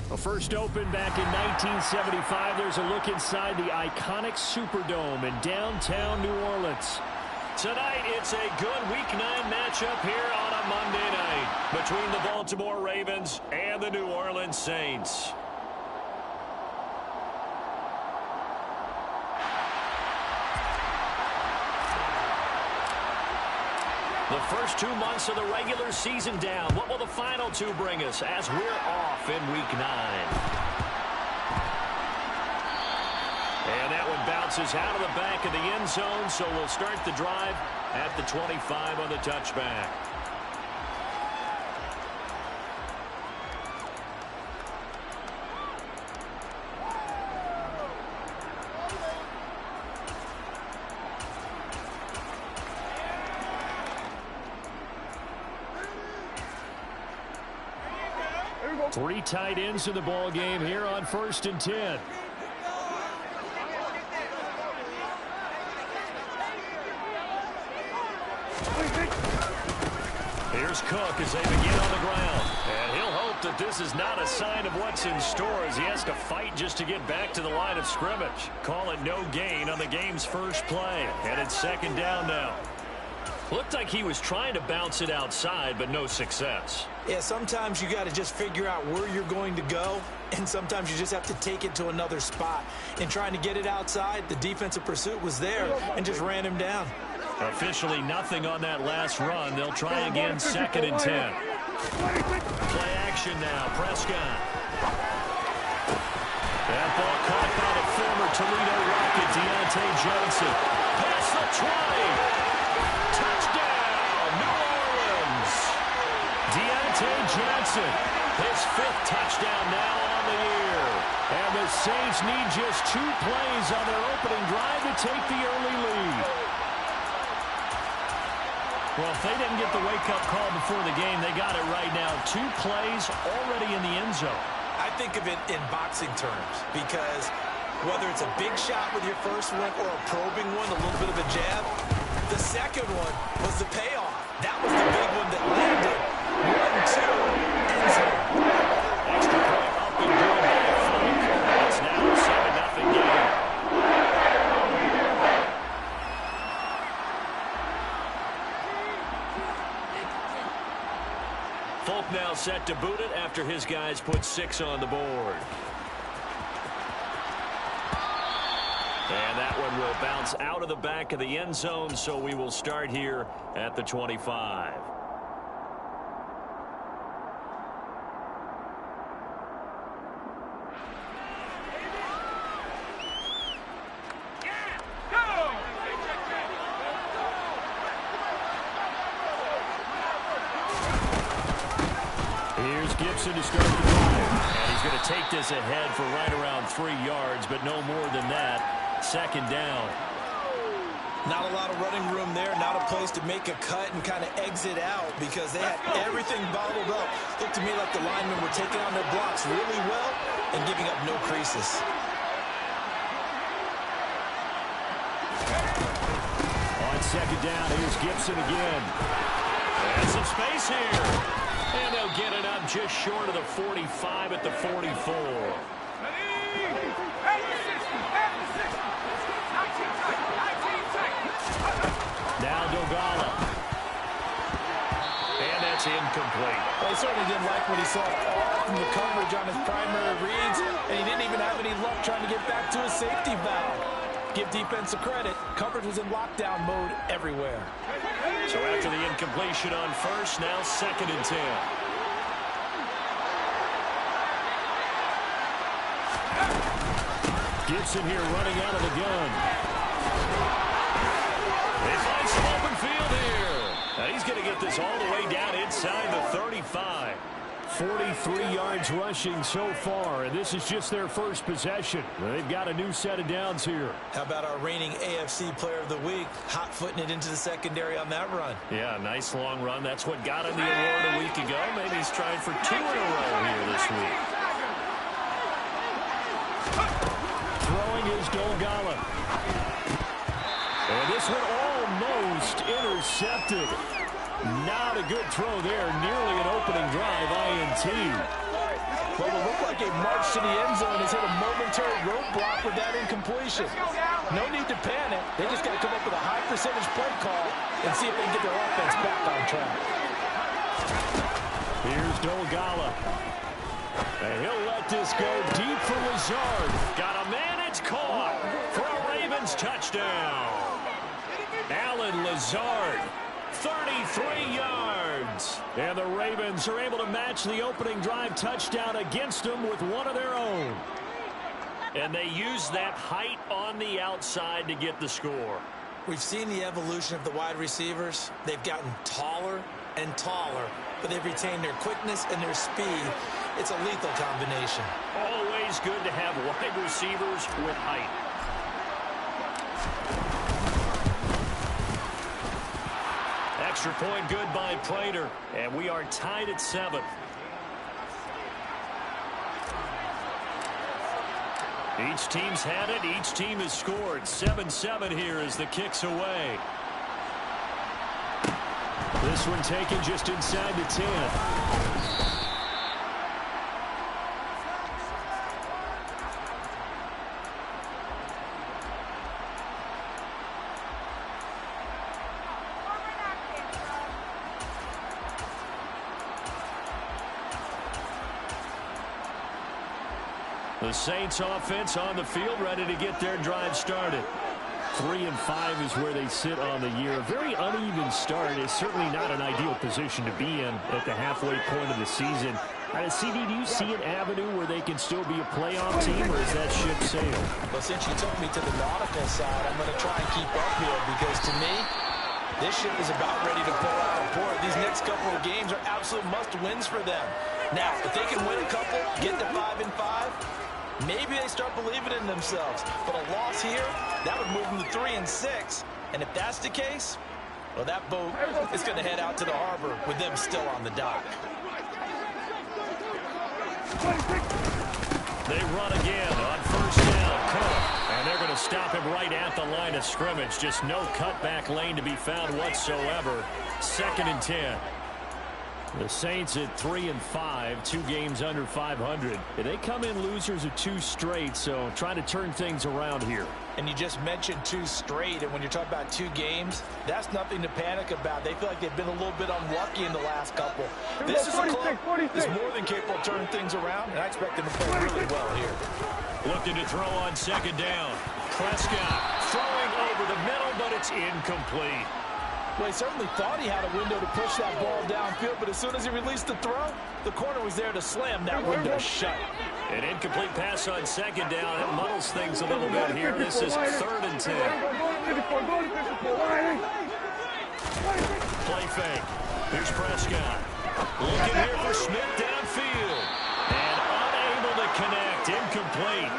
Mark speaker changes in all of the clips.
Speaker 1: Well, first opened back in 1975. There's a look inside the iconic Superdome in downtown New Orleans. Tonight, it's a good Week 9 matchup here on a Monday night between the Baltimore Ravens and the New Orleans Saints. The first 2 months of the regular season down. What will the final 2 bring us as we're off in Week 9? And that one bounces out of the back of the end zone, so we'll start the drive at the 25 on the touchback. Three tight ends in the ball game here on 1st and 10. Here's Cook as they begin on the ground. And he'll hope that this is not a sign of what's in store as he has to fight just to get back to the line of scrimmage. Call it no gain on the game's first play. And it's 2nd down now. Looked like he was trying to bounce it outside, but no success.
Speaker 2: Yeah, sometimes you got to just figure out where you're going to go, and sometimes you just have to take it to another spot. In trying to get it outside, the defensive pursuit was there and just ran him down.
Speaker 1: Officially nothing on that last run. They'll try again, 2nd and 10. Play action now, Prescott. That ball caught by the former Toledo Rocket, Deontay Johnson. Past the 20. Touchdown, New Orleans. Deontay Johnson, his 5th touchdown now on the year. And the Saints need just 2 plays on their opening drive to take the early lead. Well, if they didn't get the wake-up call before the game, they got it right now. 2 plays already in the end zone.
Speaker 2: I think of it in boxing terms because whether it's a big shot with your first one or a probing one, a little bit of a jab, the second one was the payoff. That was the big one that landed. 1-2, end zone.
Speaker 1: Extra point up and good by Fluke. It's now a 7-0 game. Folk now set to boot it after his guys put 6 on the board. And that one will bounce out of the back of the end zone, so we will start here at the 25. Here's Gibson to start the drive. And he's going to take this ahead for right around 3 yards, but no more than that. 2nd down.
Speaker 2: Not a lot of running room there, not a place to make a cut and kind of exit out because they had everything bottled up. Looked to me like the linemen were taking on their blocks really well and giving up no creases.
Speaker 1: On 2nd down, here's Gibson again. And some space here. And they'll get it up just short of the 45 at the 44. Now Dogala. And that's incomplete.
Speaker 2: Well, he certainly didn't like what he saw from the coverage on his primary reads, and he didn't even have any luck trying to get back to his safety valve. Give defense a credit. Coverage was in lockdown mode everywhere.
Speaker 1: So after the incompletion on 1st, now 2nd and 10. Gibson here running out of the gun. They find some open field here. Now he's going to get this all the way down inside the 35. 43 yards rushing so far, and this is just their first possession. They've got a new set of downs here.
Speaker 2: How about our reigning AFC Player of the Week, hot-footing it into the secondary on that run?
Speaker 1: Yeah, nice long run. That's what got him the award a week ago. Maybe he's trying for 2 in a row here this week. Throwing is Dogala. And this one almost intercepted. Not a good throw there. Nearly an opening drive INT. Well, the
Speaker 2: looked like a march to the end zone has hit a momentary roadblock with that incompletion. No need to panic. They just got to come up with a high percentage play call and see if they can get their offense back on track.
Speaker 1: Here's Dolgala. And he'll let this go deep for Lazard. Got a man, it's caught for a Ravens touchdown. Allen Lazard, 33 yards. And the Ravens are able to match the opening drive touchdown against them with one of their own. And they use that height on the outside to get the score.
Speaker 2: We've seen the evolution of the wide receivers. They've gotten taller and taller, but they've retained their quickness and their speed. It's a lethal combination.
Speaker 1: Always good to have wide receivers with height. Extra point good by Prater, and we are tied at 7. Each team's had it. Each team has scored. 7-7 here as the kick's away. This one taken just inside the 10. The Saints offense on the field, ready to get their drive started. 3-5 is where they sit on the year. A very uneven start is certainly not an ideal position to be in at the halfway point of the season. CD, do you see an avenue where they can still be a playoff team, or is that ship sailed?
Speaker 2: Well, since you took me to the nautical side, I'm going to try and keep up here because to me, this ship is about ready to pull out of port. These next couple of games are absolute must-wins for them. Now, if they can win a couple, get to 5-5, maybe they start believing in themselves. But a loss here, that would move them to 3-6. And if that's the case, well, that boat is going to head out to the harbor with them still on the dock.
Speaker 1: They run again on first down. Cook. And they're going to stop him right at the line of scrimmage. Just no cutback lane to be found whatsoever. 2nd and 10. The Saints at 3-5, 2 games under 500. They come in losers of 2 straight, so trying to turn things around here.
Speaker 2: And you just mentioned 2 straight, and when you're talking about 2 games, that's nothing to panic about. They feel like they've been a little bit unlucky in the last couple. This is a club that's more than capable of turning things around, and I expect them to play really well here.
Speaker 1: Looking to throw on 2nd down. Prescott throwing over the middle, but it's incomplete.
Speaker 2: Well, he certainly thought he had a window to push that ball downfield, but as soon as he released the throw, the corner was there to slam that window shut.
Speaker 1: An incomplete pass on 2nd down. It muddles things a little bit here. This is 3rd and 10. Play fake. Here's Prescott. Looking here for Smith downfield. And unable to connect. Incomplete.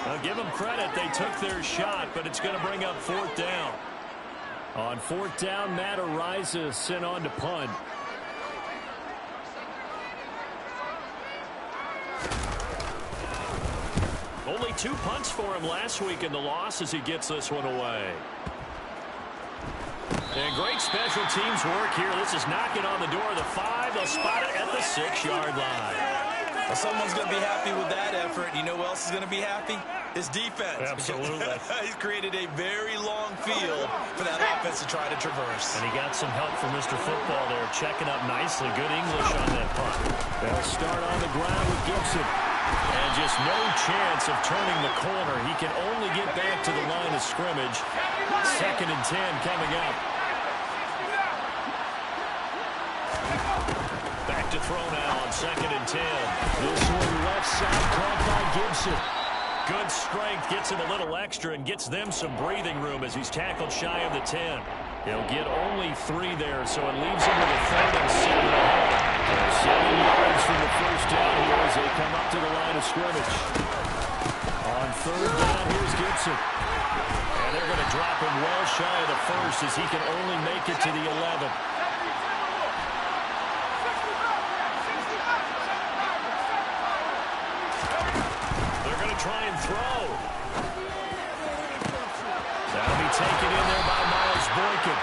Speaker 1: I'll give them credit. They took their shot, but it's going to bring up 4th down. On 4th down, Matt Araiza sent on to punt. Only 2 punts for him last week in the loss as he gets this one away. And great special teams work here. This is knocking on the door of the 5. They'll spot it at the 6-yard line.
Speaker 2: Well, someone's going to be happy with that effort. You know who else is going to be happy? His defense.
Speaker 1: Absolutely.
Speaker 2: He's created a very long field for that offense to try to traverse.
Speaker 1: And he got some help from Mr. Football there, checking up nicely. Good English on that punt. They'll start on the ground with Gibson. And just no chance of turning the corner. He can only get back to the line of scrimmage. 2nd and 10 coming up. Back to throw now on 2nd and 10. This one left side caught by Gibson. Good strength, gets him a little extra and gets them some breathing room as he's tackled shy of the 10. He'll get only 3 there, so it leaves him with a 3rd and 7 ahead. 7 yards from the first down here as they come up to the line of scrimmage. On 3rd down, here's Gibson. And they're going to drop him well shy of the 1st as he can only make it to the 11. Try and throw. That'll be taken in there by Miles Boykin.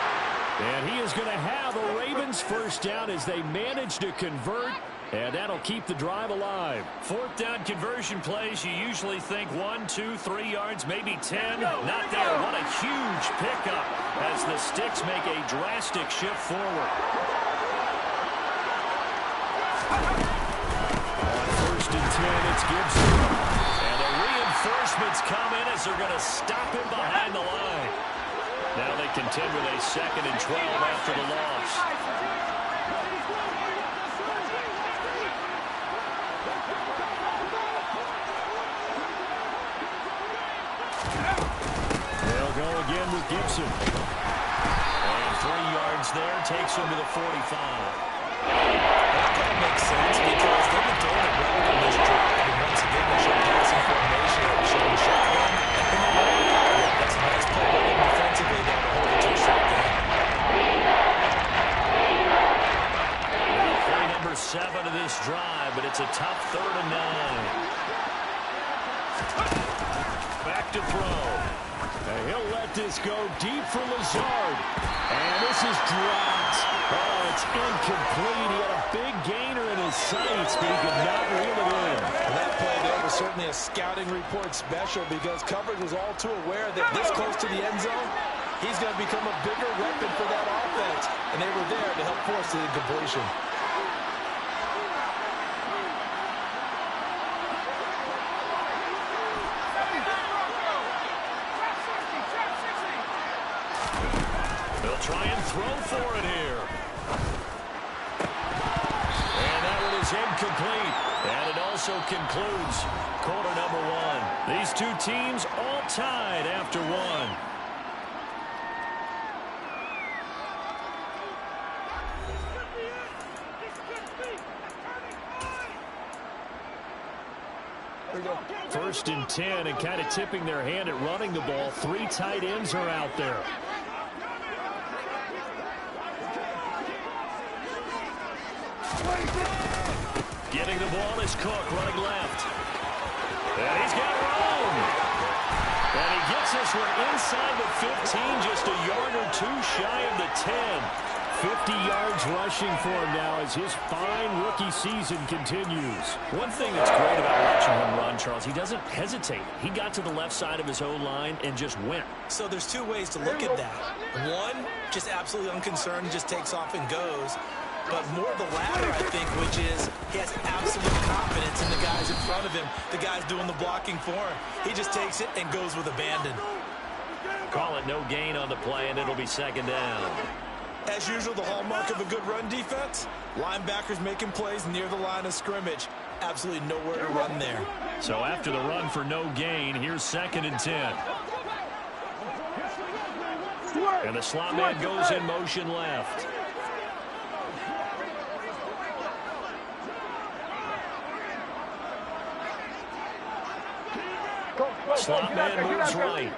Speaker 1: And he is going to have a Ravens first down as they manage to convert And that'll keep the drive alive. Fourth down conversion plays, you usually think 1, 2, 3 yards, maybe 10. Not there. What a huge pickup as the Sticks make a drastic shift forward. On 1st and 10, it's Gibson. And the reinforcements come in as they're going to stop him behind the line. Now they contend with a 2nd and 12 after the loss. Again with Gibson. And 3 yards there takes him to the 45.
Speaker 2: That kind of makes sense because they've been throwing it well on this drive. And once again, they show passing formation. They're showing shotgun. And that's a nice play by them defensively there to hold it to a short game.
Speaker 1: Now play number 7 of this drive, but it's a tough 3rd and 9. Back to throw. And he'll let this go deep for Lazard. And this is dropped. Oh, it's incomplete. He had a big gainer in his sights, but he could not reel it in.
Speaker 2: And that play there was certainly a scouting report special because coverage was all too aware that this close to the end zone, he's going to become a bigger weapon for that offense. And they were there to help force the incompletion.
Speaker 1: Try and throw for it here. And that one is incomplete. And it also concludes quarter number 1. These two teams all tied after 1. First and 10, and kind of tipping their hand at running the ball. 3 tight ends are out there. Getting the ball is Cook, running left. And he's got room. And he gets this one inside the 15, just a yard or 2 shy of the 10. 50 yards rushing for him now as his fine rookie season continues. One thing that's great about watching him run, Charles, he doesn't hesitate. He got to the left side of his O-line and just went.
Speaker 2: So there's 2 ways to look at that. One, just absolutely unconcerned, just takes off and goes. But more the latter, I think, which is he has absolute confidence in the guys in front of him, the guys doing the blocking for him. He just takes it and goes with abandon.
Speaker 1: Call it no gain on the play, and it'll be 2nd down.
Speaker 2: As usual, the hallmark of a good run defense, linebackers making plays near the line of scrimmage. Absolutely nowhere to run there.
Speaker 1: So after the run for no gain, here's 2nd and 10. And the slot man goes in motion left. Slot man moves right.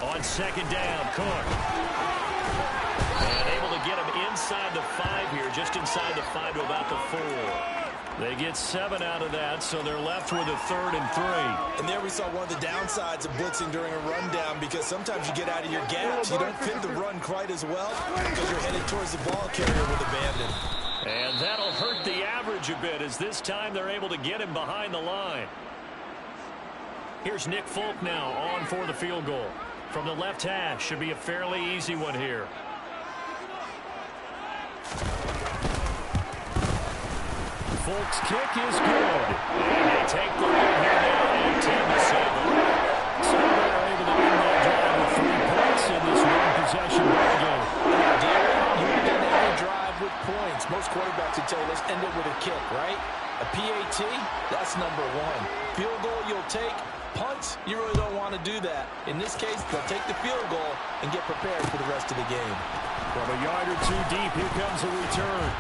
Speaker 1: On 2nd down, Cook. And able to get him inside the 5 here, just inside the 5 to about the 4. They get 7 out of that, so they're left with a 3rd and 3.
Speaker 2: And there we saw one of the downsides of blitzing during a rundown because sometimes you get out of your gaps. You don't fit the run quite as well because you're headed towards the ball carrier with abandon.
Speaker 1: And that'll hurt the average a bit as this time they're able to get him behind the line. Here's Nick Folk now on for the field goal. From the left hash, should be a fairly easy one here. Folk's kick is good. And they take the lead here now at 10-7. So they're able to end that drive with 3 points in this one-possession ball game.
Speaker 2: Gary, you begin every drive with points. Most quarterbacks would tell you, let's end it with a kick, right? A PAT, that's number 1. Field goal you'll take. Punts, you really don't want to do that. In this case, they'll take the field goal and get prepared for the rest of the game.
Speaker 1: From a yard or 2 deep, here comes a return.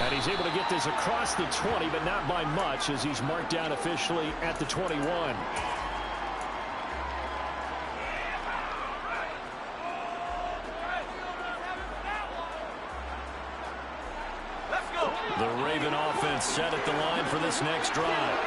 Speaker 1: And he's able to get this across the 20, but not by much as he's marked down officially at the 21. The Raven offense set at the line for this next drive.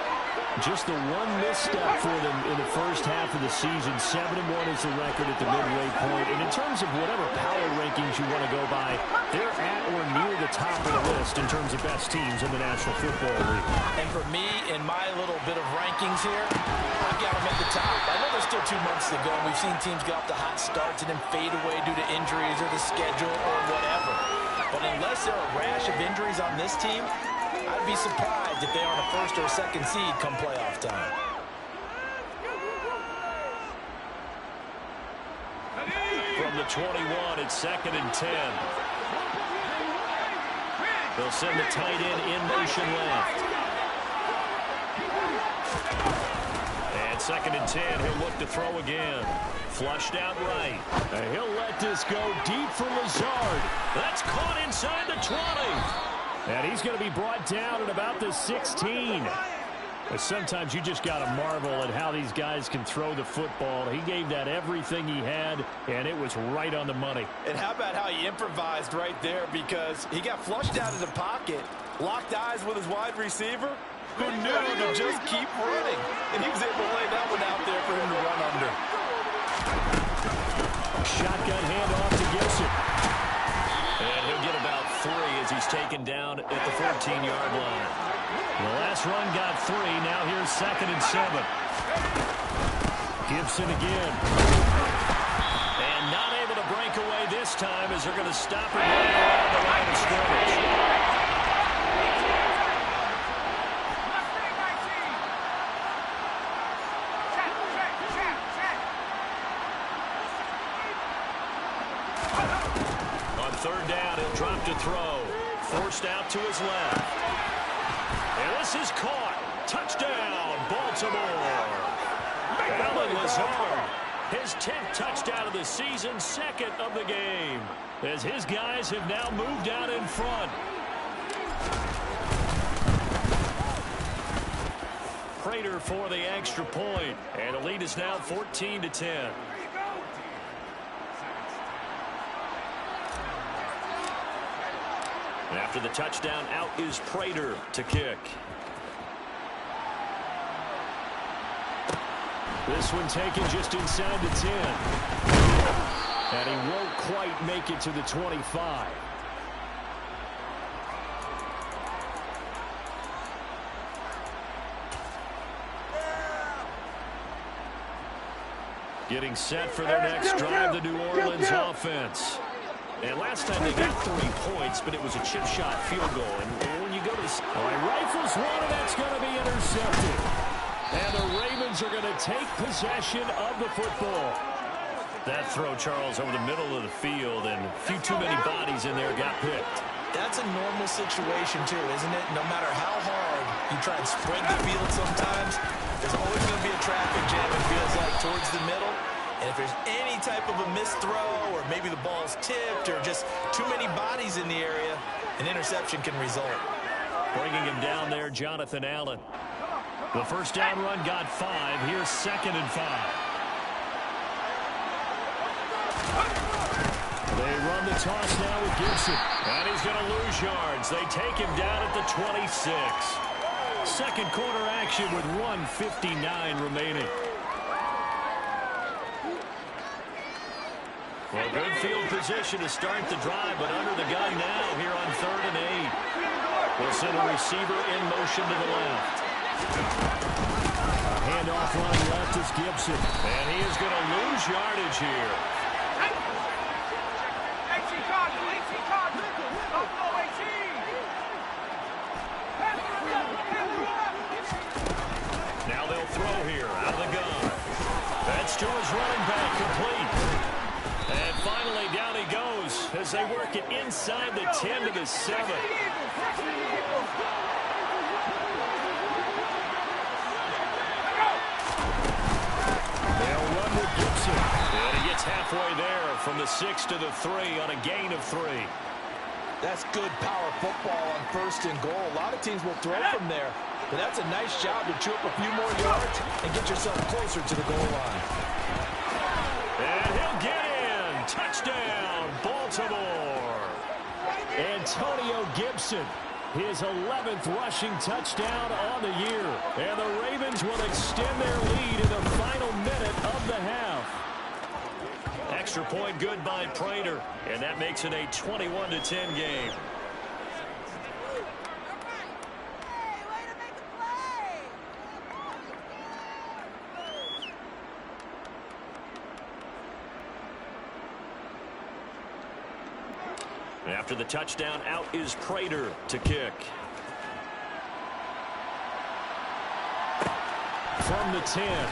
Speaker 1: Just the one misstep for them in the first half of the season. 7-1 is the record at the midway point. And in terms of whatever power rankings you want to go by, they're at or near the top of the list in terms of best teams in the National Football League.
Speaker 2: And for me, in my little bit of rankings here, I've got them at the top. I know there's still 2 months to go. We've seen teams get off to hot starts and then fade away due to injuries or the schedule or whatever. But unless there are a rash of injuries on this team, I'd be surprised if they are a first or a second seed come playoff time.
Speaker 1: From the 21, it's 2nd and 10. They'll send the tight end in motion left. And 2nd and 10, he'll look to throw again. Flushed out right. And he'll let this go deep for Lazard. That's caught inside the 20. And he's going to be brought down at about the 16. But sometimes you just got to marvel at how these guys can throw the football. He gave that everything he had, and it was right on the money.
Speaker 2: And how about how he improvised right there, because he got flushed out of the pocket, locked eyes with his wide receiver, who knew to just keep running. And he was able to lay that one out there for him to run under.
Speaker 1: Shotgun handoff to Gibson. And he'll get about 3 as he's taken down at the 14-yard line. The last run got 3. Now here's 2nd and 7. Gibson again. And not able to break away this time as they're going to stop him right around the line of scrimmage. On 3rd down, he'll drop to throw. Forced out to his left. And this is caught. Touchdown, Baltimore. Allen Lazard, his 10th touchdown of the season, 2nd of the game, as his guys have now moved out in front. Prater for the extra point, and the lead is now 14-10. After the touchdown, out is Prater to kick. This one taken just inside the 10. And he won't quite make it to the 25. Getting set for their next drive, the New Orleans offense. And last time they got 3 points, but it was a chip shot field goal. And when you go to rifles one, and that's going to be intercepted. And the Ravens are going to take possession of the football. That throw, Charles, over the middle of the field, and a few too many bodies in there got picked.
Speaker 2: That's a normal situation, too, isn't it? No matter how hard you try and spread the field sometimes, there's always going to be a traffic jam, it feels like, towards the middle. And if there's any type of a missed throw, or maybe the ball's tipped, or just too many bodies in the area, an interception can result.
Speaker 1: Bringing him down there, Jonathan Allen. The first down run got 5. Here's 2nd and 5. They run the toss now with Gibson. And he's going to lose yards. They take him down at the 26. Second quarter action with 1:59 remaining. Well, good field position to start the drive, but under the gun now here on 3rd and 8. We'll send a receiver in motion to the left. A handoff run left is Gibson. And he is going to lose yardage here. Now they'll throw here out of the gun. That's to his running back, complete. And finally, down he goes as they work it inside the 10 to the 7. They'll run with Gibson. And he gets halfway there from the 6 to the 3 on a gain of 3.
Speaker 2: That's good power football on 1st and goal. A lot of teams will throw from there, but that's a nice job to chew up a few more yards and get yourself closer to the goal line.
Speaker 1: And he'll get in. Touchdown, Baltimore. Antonio Gibson his 11th rushing touchdown on the year. And the Ravens will extend their lead in the final minute of the half. Extra point good by Prater, and that makes it a 21-10 game. After the touchdown, out is Prater to kick. From the 10.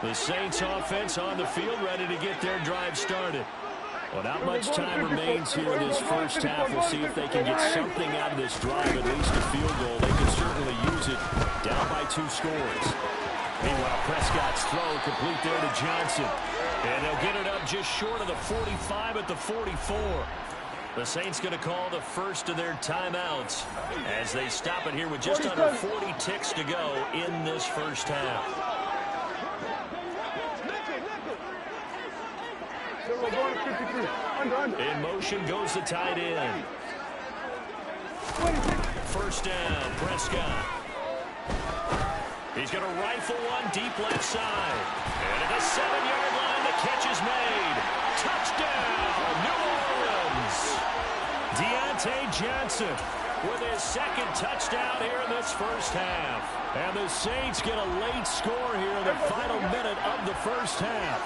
Speaker 1: The Saints offense on the field, ready to get their drive started. Well, not much time remains here in this first half. We'll see if they can get something out of this drive, at least a field goal. They can certainly use it, down by 2 scores. Meanwhile, Prescott's throw complete there to Johnson. And they'll get it up just short of the 45 at the 44. The Saints going to call the first of their timeouts as they stop it here with just under 40 ticks to go in this first half. In motion goes the tight end. First down, Prescott. He's going to rifle one deep left side. And at the 7-yard line, the catch is made. Touchdown, New Orleans. Deontay Johnson with his 2nd touchdown here in this first half. And the Saints get a late score here in the final minute of the first half.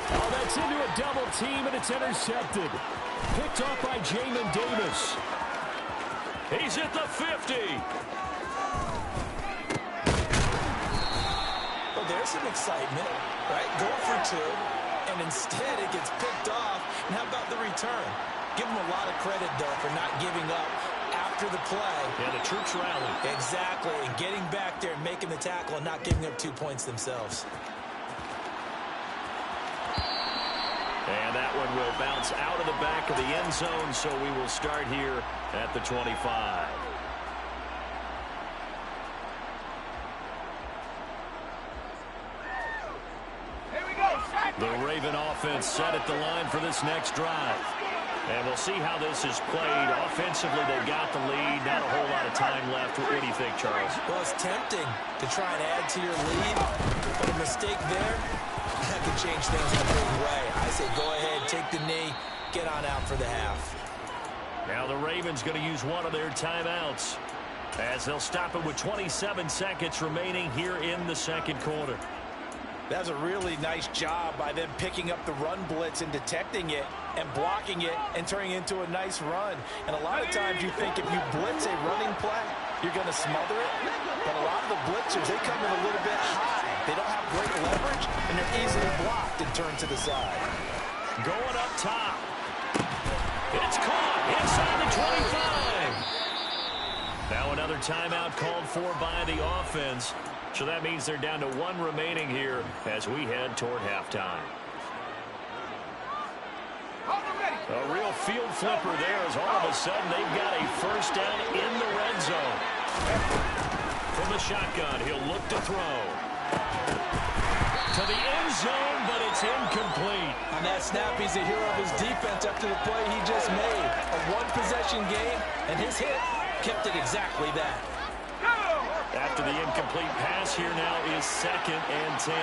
Speaker 1: Oh, that's into a double team, and it's intercepted. Picked off by Jamin Davis. He's at the 50.
Speaker 2: Well, there's some excitement, right? Going for 2, and instead it gets picked off. And how about the return? Give him a lot of credit, though, for not giving up after the play.
Speaker 1: Yeah, the troops rallied.
Speaker 2: Exactly, and getting back there and making the tackle and not giving up 2 points themselves.
Speaker 1: And that one will bounce out of the back of the end zone, so we will start here at the 25.
Speaker 3: Here we go.
Speaker 1: The Raven offense set at the line for this next drive. And we'll see how this is played. Offensively, they've got the lead. Not a whole lot of time left. What do you think, Charles?
Speaker 2: Well, it's tempting to try and add to your lead, but a mistake there, that could change things in a big way. I say go ahead, take the knee, get on out for the half.
Speaker 1: Now the Ravens going to use one of their timeouts as they'll stop it with 27 seconds remaining here in the second quarter.
Speaker 2: That's a really nice job by them picking up the run blitz and detecting it and blocking it and turning it into a nice run. And a lot of times you think if you blitz a running play, you're going to smother it. But a lot of the blitzers, they come in a little bit high. They don't have great leverage, and they're easily blocked and turned to the side.
Speaker 1: Going up top. It's caught inside the 25. Now another timeout called for by the offense. So that means they're down to 1 remaining here as we head toward halftime. A real field flipper there as all of a sudden they've got a first down in the red zone. From the shotgun, he'll look to throw. To the end zone, but it's incomplete.
Speaker 2: On that snap, he's a hero of his defense after the play he just made. A one-possession game, and his hit kept it exactly that.
Speaker 1: After the incomplete pass, here now is 2nd and 10.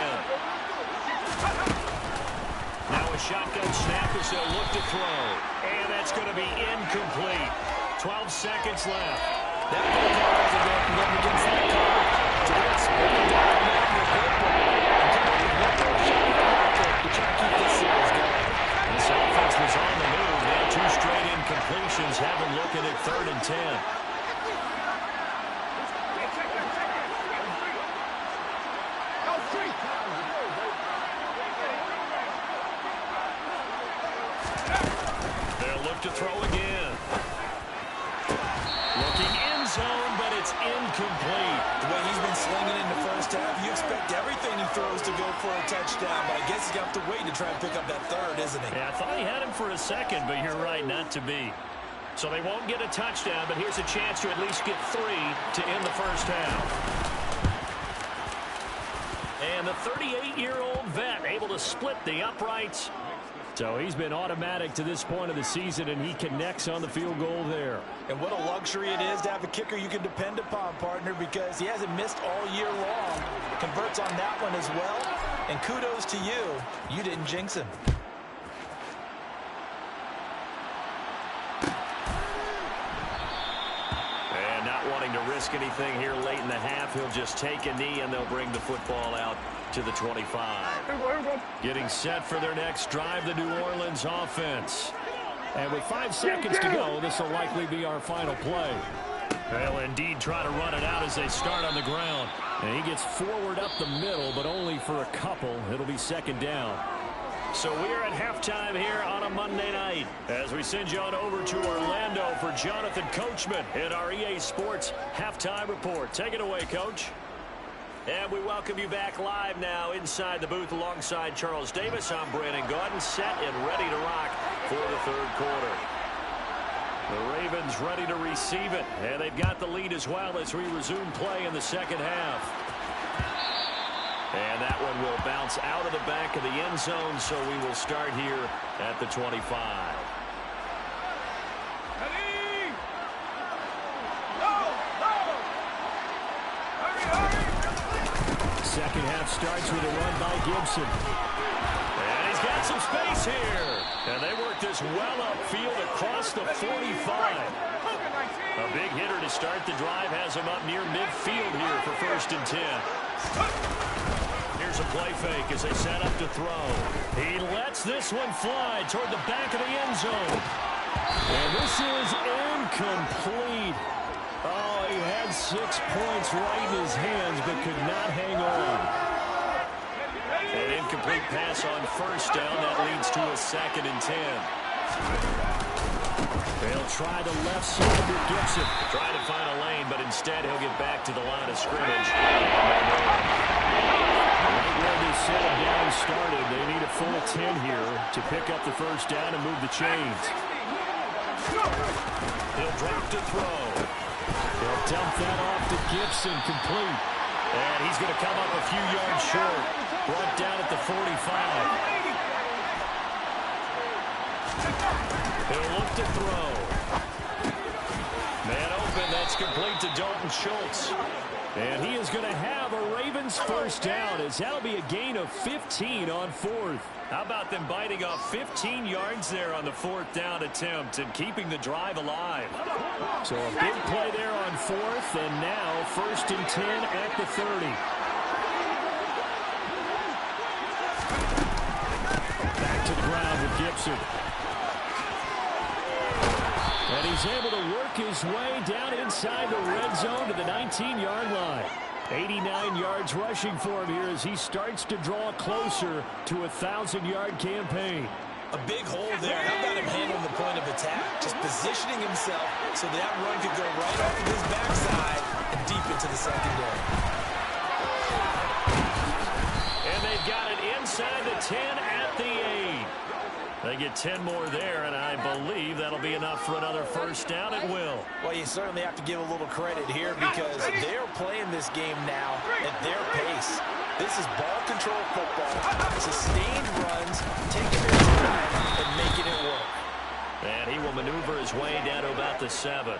Speaker 1: Now a shotgun snap as they'll look to throw. And that's going to be incomplete. 12 seconds left.
Speaker 2: That ball is going against that coverage. So that's one down now in the paper. To try to keep this series going.
Speaker 1: This offense was on the move. Now 2 straight incompletions have them looking at 3rd and 10. To throw again. Looking end zone, but it's incomplete.
Speaker 2: The way he's been slinging in the first half, you expect everything he throws to go for a touchdown, but I guess he's got have to wait to try and pick up that third, isn't he?
Speaker 1: Yeah, I thought he had him for a second, but you're right, not to be. So they won't get a touchdown, but here's a chance to at least get 3 to end the first half. And the 38-year-old vet able to split the uprights. So he's been automatic to this point of the season, and he connects on the field goal there.
Speaker 2: And what a luxury it is to have a kicker you can depend upon, partner, because he hasn't missed all year long. Converts on that one as well. And kudos to you. You didn't jinx him.
Speaker 1: And not wanting to risk anything here late in the half, he'll just take a knee, and they'll bring the football out to the 25. Getting set for their next drive, the New Orleans offense. And with 5 seconds to go, this will likely be our final play. They'll indeed try to run it out as they start on the ground. And he gets forward up the middle, but only for a couple. It'll be second down. So we're at halftime here on a Monday night as we send you on over to Orlando for Jonathan Coachman in our EA Sports Halftime Report. Take it away, Coach. And we welcome you back live now inside the booth alongside Charles Davis. I'm Brandon Gaudin, set and ready to rock for the third quarter. The Ravens ready to receive it, and they've got the lead as well as we resume play in the second half. And that one will bounce out of the back of the end zone, so we will start here at the 25. Second half starts with a run by Gibson. And he's got some space here. And they work this well upfield across the 45. A big hitter to start the drive has him up near midfield here for 1st and 10. Here's a play fake as they set up to throw. He lets this one fly toward the back of the end zone. And this is incomplete. Oh, he had 6 points right in his hands, but could not hang on. An incomplete pass on 1st down. That leads to a 2nd and 10. They'll try the left side with Gibson. Try to find a lane, but instead he'll get back to the line of scrimmage. Right where this set of down started, they need a full 10 here to pick up the 1st down and move the chains. He'll drop to throw. He'll dump that off to Gibson, complete. And he's going to come up a few yards short. Brought down at the 45. He'll look to throw. Man open, that's complete to Dalton Schultz. And he is going to have a Ravens 1st down, as that'll be a gain of 15 on 4th. How about them biting off 15 yards there on the 4th down attempt and keeping the drive alive? So a big play there on 4th, and now 1st and 10 at the 30. Back to the ground with Gibson. And he's able to work his way down inside the red zone to the 19-yard line. 89 yards rushing for him here as he starts to draw closer to a 1,000-yard campaign.
Speaker 2: A big hole there. How about him handling the point of attack? Just positioning himself so that run could go right off of his backside and deep into the secondary.
Speaker 1: And they've got it inside the 10 at the 8. They get 10 more there, and I believe that'll be enough for another 1st down. It will.
Speaker 2: Well, you certainly have to give a little credit here because they're playing this game now at their pace. This is ball control football, sustained runs, taking their time and making it work.
Speaker 1: And he will maneuver his way down to about the 7.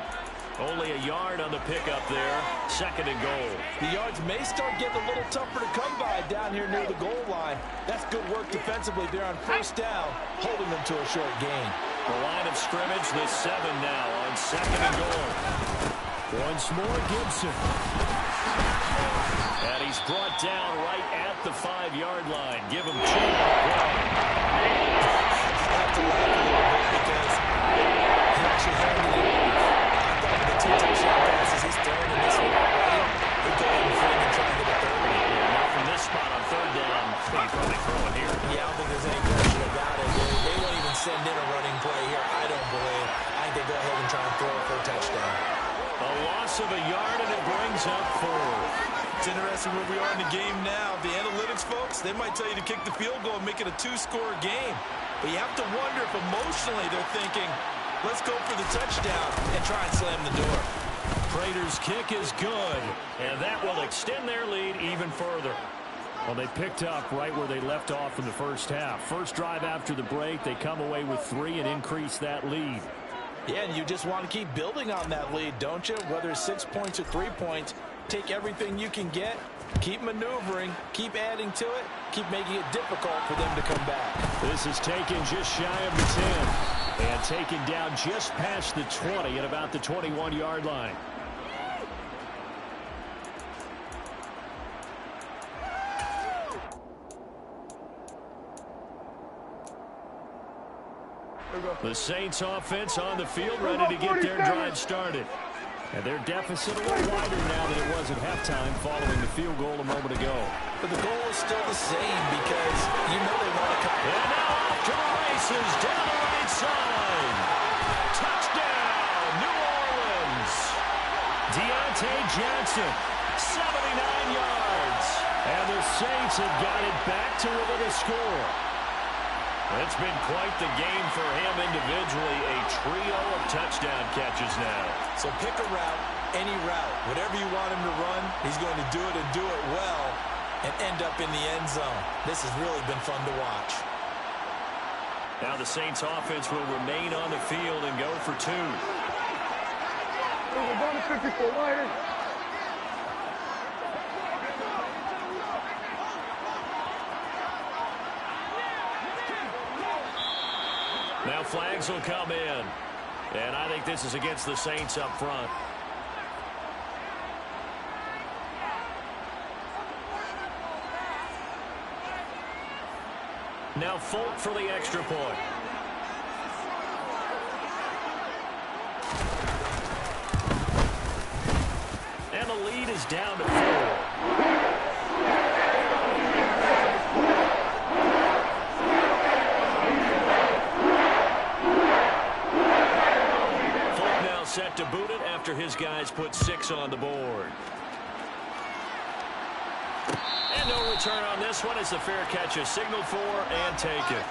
Speaker 1: Only a yard on the pickup there. 2nd and goal.
Speaker 2: The yards may start getting a little tougher to come by down here near the goal line. That's good work defensively there on 1st down, holding them to a short gain.
Speaker 1: The line of scrimmage, the 7 now on 2nd and goal. Once more, Gibson. And he's brought down right at the 5-yard line. Give him 2 more play.
Speaker 2: I have to laugh a little bit because he actually had the 2 touchdown passes he's throwing in this one already. He'll go ahead and fling and try to get a 3rd.
Speaker 1: Yeah, not from this spot on 3rd down. He's probably throwing here.
Speaker 2: Yeah, I don't think there's any question about it. They won't even send in a running play here, I don't believe. I think they go ahead and try and throw it for a touchdown.
Speaker 1: A loss of a yard, and it brings up 4.
Speaker 2: It's interesting especially where we are in the game now. The analytics folks, they might tell you to kick the field goal and make it a 2-score game. But you have to wonder if emotionally they're thinking, let's go for the touchdown and try and slam the door.
Speaker 1: Prater's kick is good, and that will extend their lead even further. Well, they picked up right where they left off in the first half. First drive after the break, they come away with 3 and increase that lead.
Speaker 2: Yeah, and you just want to keep building on that lead, don't you? Whether it's 6 points or 3 points, take everything you can get, keep maneuvering, keep adding to it, keep making it difficult for them to come back.
Speaker 1: This is taken just shy of the 10 and taken down just past the 20 at about the 21-yard line. The Saints offense on the field, ready to get their drive started. And their deficit a little wider now than it was at halftime following the field goal a moment ago.
Speaker 2: But the goal is still the same because you know they want to come.
Speaker 1: And now off to the races down the right side. Touchdown, New Orleans. Deontay Johnson, 79 yards. And the Saints have got it back to within a score. It's been quite the game for him individually. A trio of touchdown catches now.
Speaker 2: So pick a route, any route. Whatever you want him to run, he's going to do it and do it well and end up in the end zone. This has really been fun to watch.
Speaker 1: Now the Saints offense will remain on the field and go for 2.
Speaker 3: We're going to 54 wider.
Speaker 1: Now flags will come in. And I think this is against the Saints up front. Now Folk for the extra point. And the lead is down to 4. Set to boot it after his guys put 6 on the board. And no return on this one as the fair catch is signaled for and taken.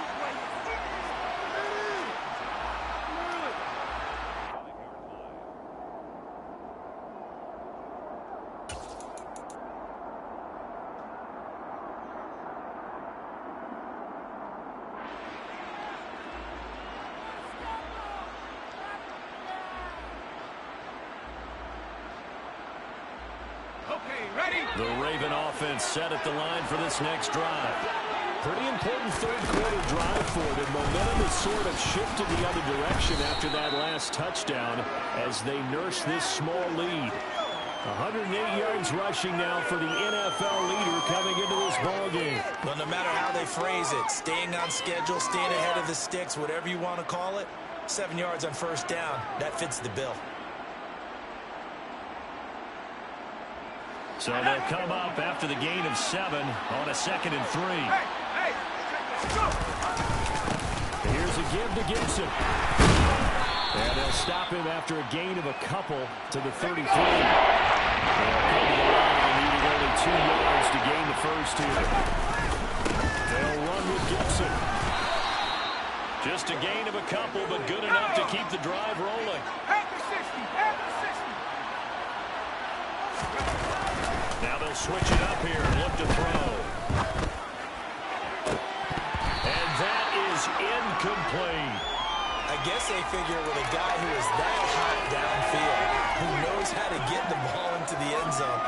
Speaker 1: The Raven offense set at the line for this next drive. Pretty important third-quarter drive for them. Momentum has sort of shifted the other direction after that last touchdown as they nurse this small lead. 108 yards rushing now for the NFL leader coming into this ballgame.
Speaker 2: Well, no matter how they phrase it, staying on schedule, staying ahead of the sticks, whatever you want to call it, 7 yards on first down, that fits the bill.
Speaker 1: So they'll come up after the gain of 7 on a 2nd and 3.
Speaker 3: Hey, go!
Speaker 1: Here's a give to Gibson. And they'll stop him after a gain of a couple to the 33. They'll come to the line, needing only 2 yards to gain the first here. They'll run with Gibson. Just a gain of a couple, but good enough to keep the drive rolling.
Speaker 3: After 60, after 60.
Speaker 1: Now they'll switch it up here and look to throw. And that is incomplete.
Speaker 2: I guess they figure with a guy who is that hot downfield, who knows how to get the ball into the end zone,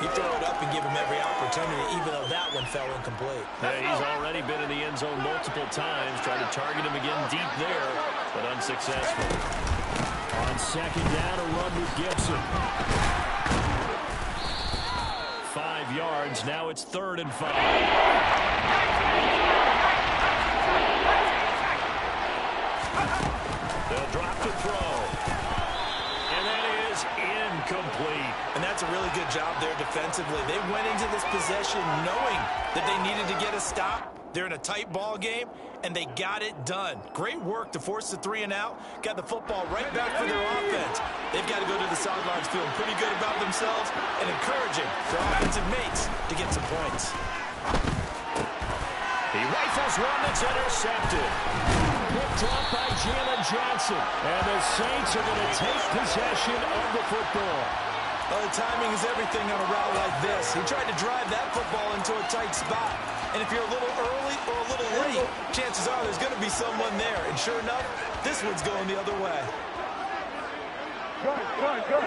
Speaker 2: you throw it up and give him every opportunity, even though that one fell incomplete.
Speaker 1: Yeah, he's already been in the end zone multiple times, tried to target him again deep there, but unsuccessful. On 2nd down, a run with Gibson. 5 yards. Now it's 3rd and 5. They'll drop the throw. And that is incomplete.
Speaker 2: And that's a really good job there defensively. They went into this possession knowing that they needed to get a stop, They're in a tight ball game, and they got it done. Great work to force the 3 and out. Got the football right back for their offense. They've got to go to the sidelines feeling pretty good about themselves and encouraging their offensive mates to get some points.
Speaker 1: He rifles one that's intercepted. Picked up by Jalen Johnson. And the Saints are going to take possession of the football.
Speaker 2: Well, the timing is everything on a route like this. He tried to drive that football into a tight spot. And if you're a little early or a little late, chances are there's going to be someone there. And sure enough, this one's going the other way.
Speaker 3: Good.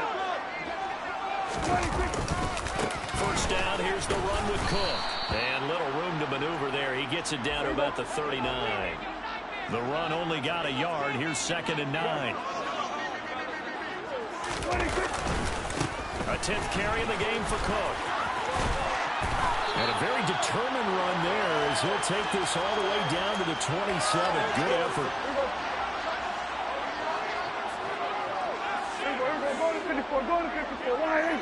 Speaker 1: First down, here's the run with Cook. And little room to maneuver there. He gets it down to about the 39. The run only got a yard. Here's 2nd and 9. A 10th carry in the game for Cook. And a very determined run there as he'll take this all the way down to the 27. Good effort.
Speaker 3: Go to 54. Why?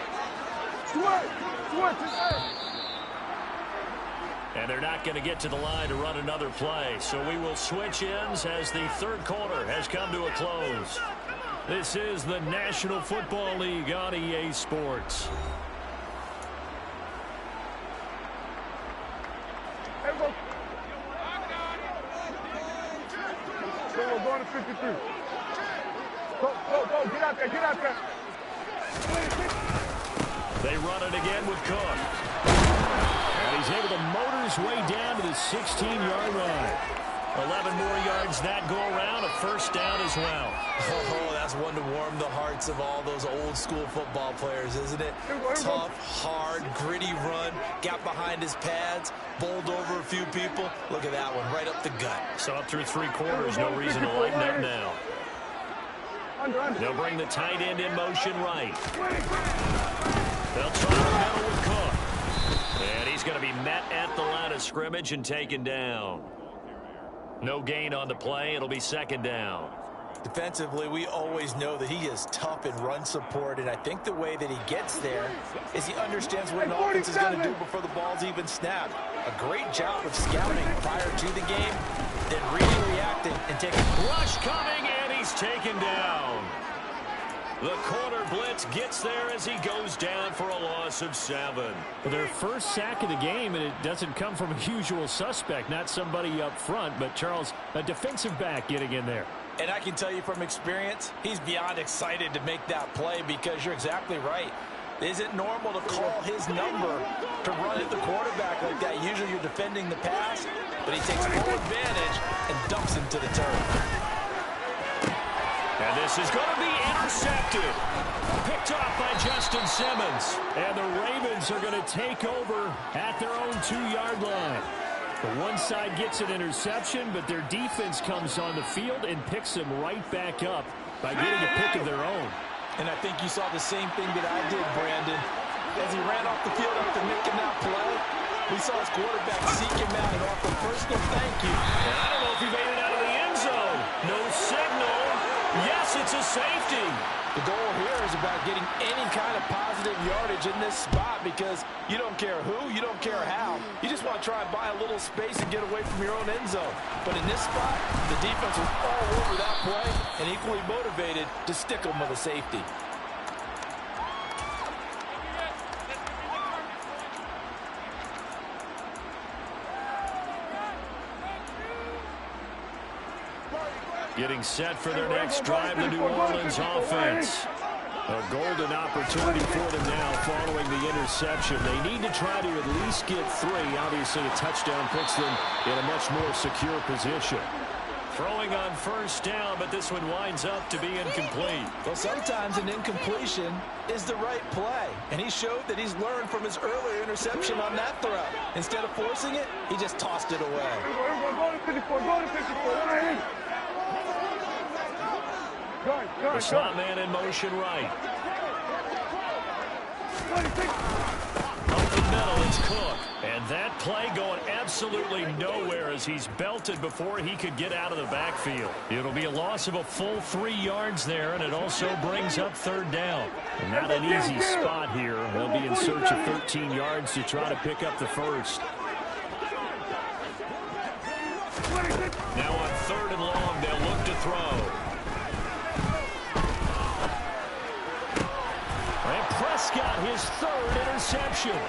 Speaker 1: And they're not going to get to the line to run another play. So we will switch ends as the third quarter has come to a close. This is the National Football League on EA Sports.
Speaker 3: We're going to 53. Go. Get out there.
Speaker 1: They run it again with Cook. And he's able to motor his way down to the 16-yard line. 11 more yards that go around, a first down as well.
Speaker 2: Oh, that's one to warm the hearts of all those old school football players, isn't it? Tough, hard, gritty run, got behind his pads, bowled over a few people. Look at that one, right up the gut.
Speaker 1: So up through 3 quarters, no reason to lighten up now. They'll bring the tight end in motion right. They'll try the middle with Cook. And he's going to be met at the line of scrimmage and taken down. No gain on the play. It'll be 2nd down.
Speaker 2: Defensively, we always know that he is tough in run support, and I think the way that he gets there is he understands what an offense is going to do before the ball's even snapped. A great job of scouting prior to the game, then reading, reacting, and taking.
Speaker 1: Rush coming, and he's taken down. The corner blitz gets there as he goes down for a loss of 7. Their first sack of the game, and it doesn't come from a usual suspect, not somebody up front, but Charles, a defensive back getting in there.
Speaker 2: And I can tell you from experience, he's beyond excited to make that play because you're exactly right. Is it normal to call his number to run at the quarterback like that? Usually you're defending the pass, but he takes full advantage and dumps him to the turf.
Speaker 1: And this is going to be intercepted. Picked off by Justin Simmons. And the Ravens are going to take over at their own 2-yard line. The one side gets an interception, but their defense comes on the field and picks them right back up by getting a pick of their own.
Speaker 2: And I think you saw the same thing that I did, Brandon. As he ran off the field after making that play, we saw his quarterback seek him out and offer personal thank you.
Speaker 1: And I don't know if he made it out of the end zone. No signal. Yes, it's a safety.
Speaker 2: The goal here is about getting any kind of positive yardage in this spot because you don't care who, you don't care how. You just want to try and buy a little space and get away from your own end zone. But in this spot, the defense was all over that play and equally motivated to stick them with a safety.
Speaker 1: Getting set for their next drive, the New Orleans offense. A golden opportunity for them now following the interception. They need to try to at least get 3. Obviously, a touchdown puts them in a much more secure position. Throwing on first down, but this one winds up to be incomplete.
Speaker 2: Well, sometimes an incompletion is the right play, and he showed that he's learned from his earlier interception on that throw. Instead of forcing it, he just tossed it away.
Speaker 3: Go to 54.
Speaker 1: The slot man in motion right. Up the middle, it's Cook. And that play going absolutely nowhere as he's belted before he could get out of the backfield. It'll be a loss of a full 3 yards there, and it also brings up 3rd down. And not an easy spot here. They'll be in search of 13 yards to try to pick up the first. Now on 3rd and long, they'll look to throw. And Prescott, his 3rd interception.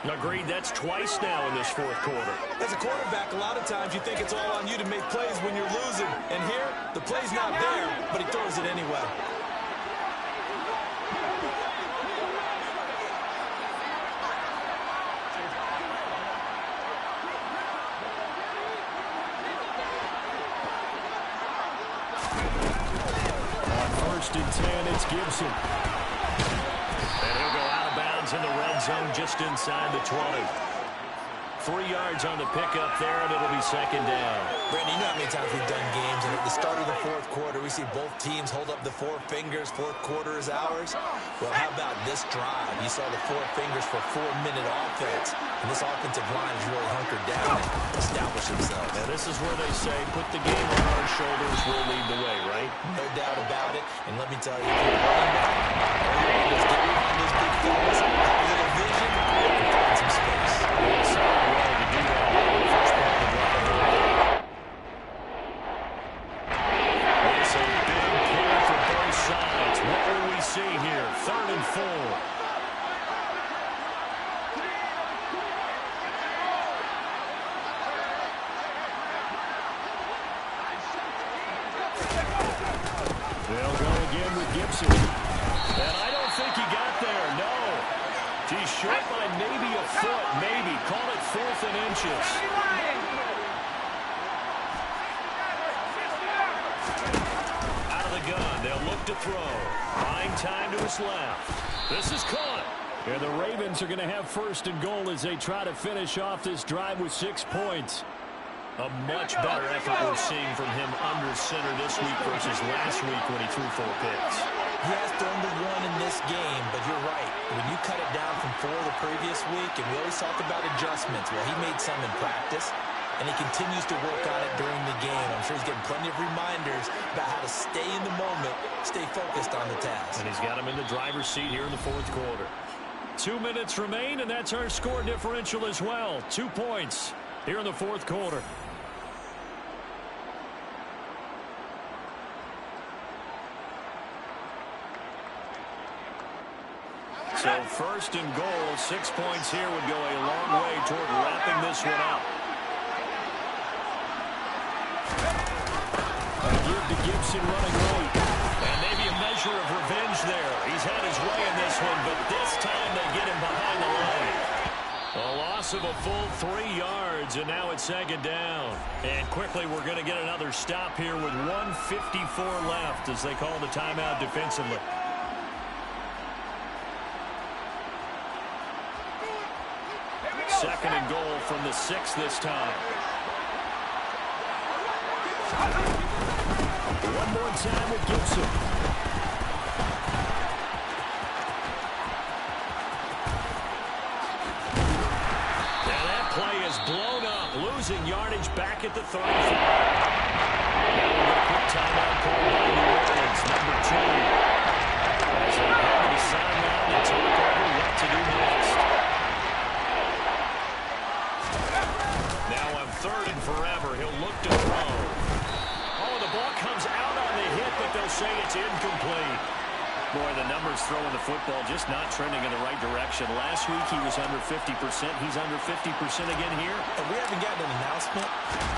Speaker 1: Agreed, that's twice now in this 4th quarter.
Speaker 2: As a quarterback, a lot of times you think it's all on you to make plays when you're losing. And here, the play's not there, but he throws it anyway.
Speaker 1: On 1st and 10, it's Gibson. And he'll go out of bounds in the red zone just inside the 20. 3 yards on the pickup there, and it'll be 2nd down.
Speaker 2: Brandon, you know how many times we've done games, and at the start of the 4th quarter, we see both teams hold up the 4 fingers, 4th quarter is ours. Well, how about this drive? You saw the 4 fingers for 4-minute offense, and this offensive line is really hunkered down and established themselves.
Speaker 1: And this is where they say, put the game on our shoulders, we'll lead the way, right?
Speaker 2: No doubt about it, and let me tell you, if you're running back, all you want is get behind those big fellas, have a little vision, and find some space.
Speaker 1: See here, 3rd and 4. They'll go again with Gibson. And I don't think he got there, no. He's short by maybe a foot, maybe. Call it 4th and inches. Out of the gun, they'll look to throw. Buying time to his left. This is caught. And the Ravens are going to have 1st and goal as they try to finish off this drive with 6 points. A much better effort we're seeing from him under center this week versus last week when he threw 4 picks.
Speaker 2: He has thrown the 1 in this game, but you're right. When you cut it down from 4 the previous week, and we always talk about adjustments, well, he made some in practice, and he continues to work on it during the game. I'm sure he's getting plenty of reminders about how to stay in the moment, stay focused on the task.
Speaker 1: And he's got him in the driver's seat here in the 4th quarter. 2 minutes remain, and that's our score differential as well. 2 points here in the 4th quarter. So 1st and goal, 6 points here would go a long way toward wrapping this one up. Give to Gibson running right. And maybe a measure of revenge there. He's had his way in this one, but this time they get him behind the line. A loss of a full 3 yards, and now it's 2nd down. And quickly we're going to get another stop here with 1:54 left as they call the timeout defensively. Second and goal from the 6 this time. One more time with Gibson. Now that play is blown up, losing yardage back at the 35. Now we're going to put timeout call by New Orleans, number 2. As they head to the sideline and talk over what to do next. Now on 3rd and forever, he'll look to throw. Oh, the ball comes out on the hit, but they'll say it's incomplete. Boy, the numbers throwing the football just not trending in the right direction. Last week he was under 50%. He's under 50% again here.
Speaker 2: And we haven't gotten an announcement,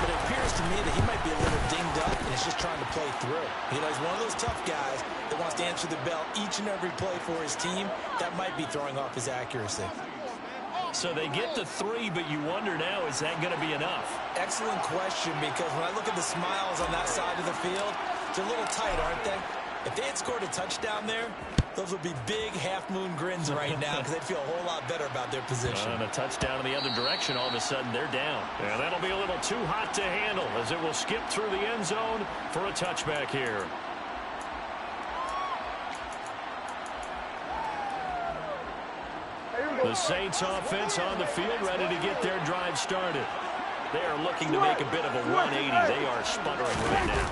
Speaker 2: but it appears to me that he might be a little dinged up and is just trying to play through. You know, he's one of those tough guys that wants to answer the bell each and every play for his team. That might be throwing off his accuracy.
Speaker 1: So they get the 3, but you wonder now, is that going to be enough?
Speaker 2: Excellent question, because when I look at the smiles on that side of the field, they're a little tight, aren't they? If they had scored a touchdown there, those would be big half-moon grins right now because they'd feel a whole lot better about their position.
Speaker 1: And a touchdown in the other direction, all of a sudden they're down. And that'll be a little too hot to handle as it will skip through the end zone for a touchback here. The Saints offense on the field, ready to get their drive started. They are looking to make a bit of a 180. They are sputtering right now.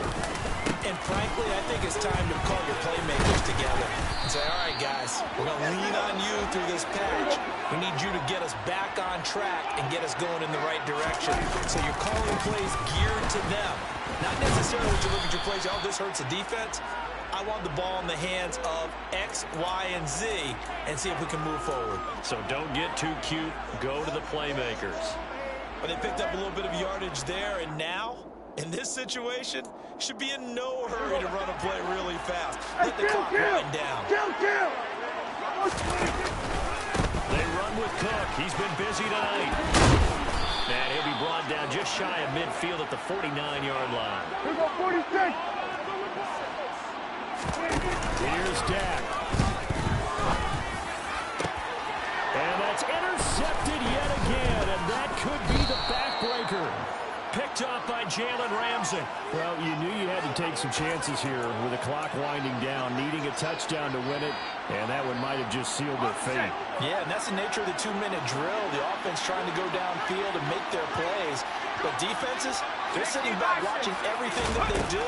Speaker 2: And frankly, I think it's time to call your playmakers together. say, all right, guys, we're going to lean on you through this patch. We need you to get us back on track and get us going in the right direction. So you're calling plays geared to them. Not necessarily to look at your plays, oh, this hurts the defense. I want the ball in the hands of X, Y, and Z and see if we can move forward.
Speaker 1: So don't get too cute. Go to the playmakers.
Speaker 2: But they picked up a little bit of yardage there, and now, in this situation, should be in no hurry to run a play really fast. Let the clock wind down.
Speaker 3: Kill!
Speaker 1: They run with Cook. He's been busy tonight. And he'll be brought down just shy of midfield at the 49-yard line.
Speaker 3: Here go 46.
Speaker 1: Here's Dak. And that's intercepted yet again, and that could be the backbreaker. Picked up by Jalen Ramsey.
Speaker 4: Well, you knew you had to take some chances here with the clock winding down, needing a touchdown to win it, and that one might have just sealed their fate.
Speaker 2: Yeah, and that's the nature of the 2-minute drill. The offense trying to go downfield and make their plays. But defenses, they're sitting back watching everything that they do,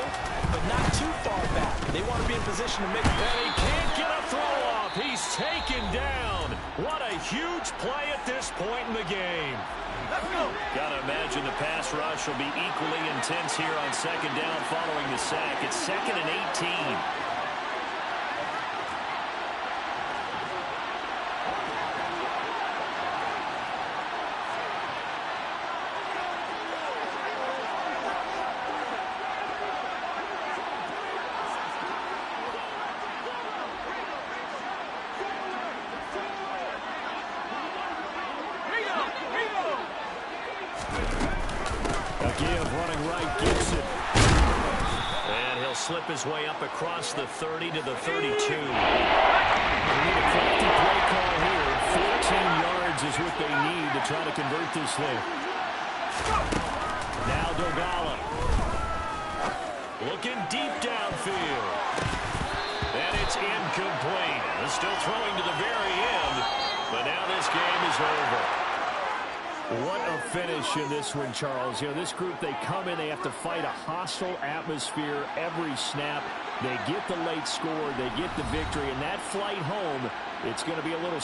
Speaker 2: but not too far back. They want to be in position to make a
Speaker 1: And he can't get a throw off. He's taken down. What a huge play at this point in the game.
Speaker 3: Let's go.
Speaker 1: Got to imagine the pass rush will be equally intense here on second down following the sack. It's 2nd and 18.
Speaker 4: Give running right, Gibson.
Speaker 1: And he'll slip his way up across the 30 to the 32. They need a crafty play call here. 14 yards is what they need to try to convert this thing. Now Dogala. Looking deep downfield. And it's incomplete. They're still throwing to the very end. But now this game is over.
Speaker 4: What a finish in this one, Charles. You know, this group, they come in, they have to fight a hostile atmosphere every snap. They get the late score, they get the victory, and that flight home, it's going to be a little